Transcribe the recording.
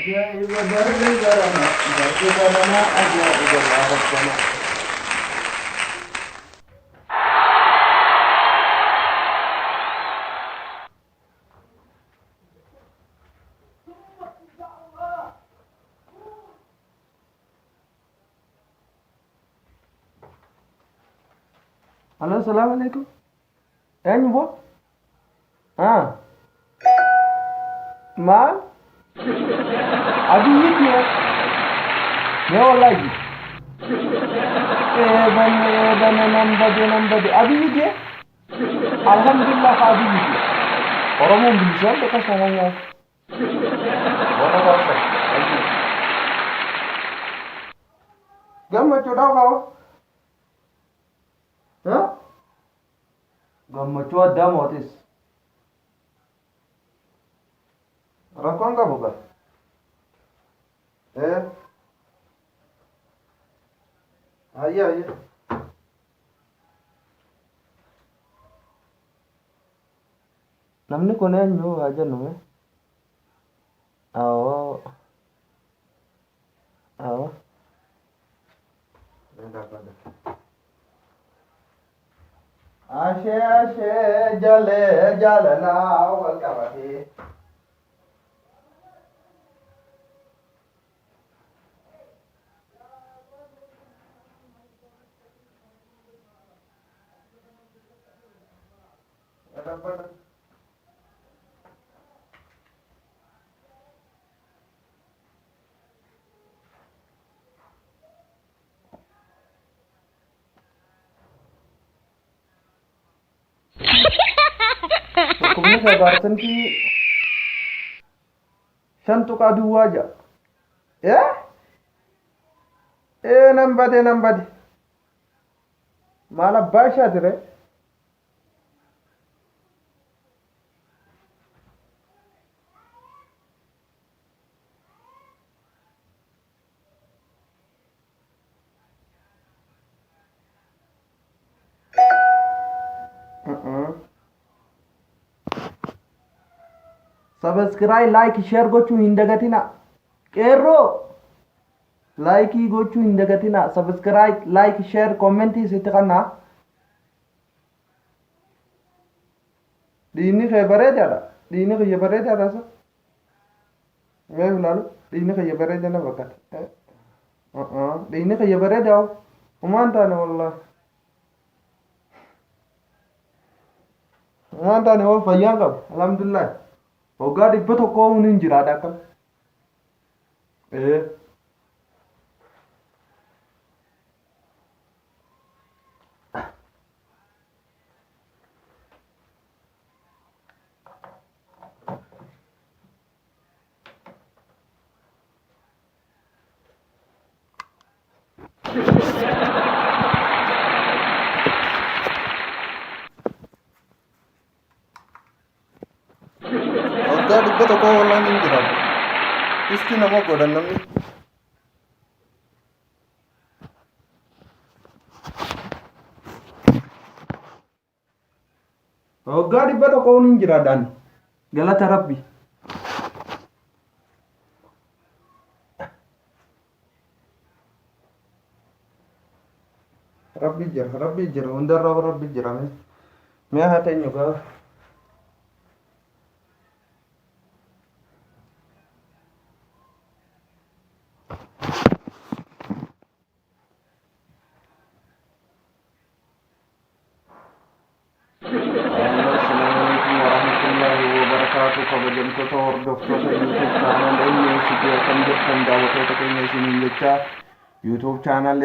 أجائب درب برنا درب برنا أجائب الله ربنا. Halo, assalamualaikum. Nyebut? Mal? Abi yiti ya? Ne wallahi? Ben nambadi. Abi yiti ya? Alhamdulillah abi yiti. Oromo bilişen de kaç tane ya? Bana baksa. Gamma çoda kawa? Gamma çoda motis. Rakon ka buka? Ayya. Namni kun eenyu haa jennu? Awoo. Ashee jalee jaalalaa wal qabatee. Hukumnya saya barusan ki shantu ka duwwaa ja. Nambade. Maal abbaa ishaati ree? Subscribe, like, share gochuu hin dagatina. Qeerroo like gochuu hin dagatina. Subscribe, like, share, comment sitti qannaa. Diinni kee bareedaadha. Diinni kiyya bareedaadha sa. Mee ilaalu diinni kiyya bareeda na bakkata. Diinni kiyya bareedaa humaan taane wallahi. Humaan taane hoo fayyaan qabu alhamdulillah. Waggaa 100 hin jiraadha akkam. Waggaa 100 wallahi hin jiraadha. Isti nama godhan namni. Waggaa 100 hin jiraadhaan. Galata Rabbi. Rabbi jira. Hundarra Rabbi jira. Mee haa teenyu gaa. Kabajamtoota hordoftoota YouTube channel eenyu sitti kan jirtan daawwattoota keenya isiniin jecha YouTube channel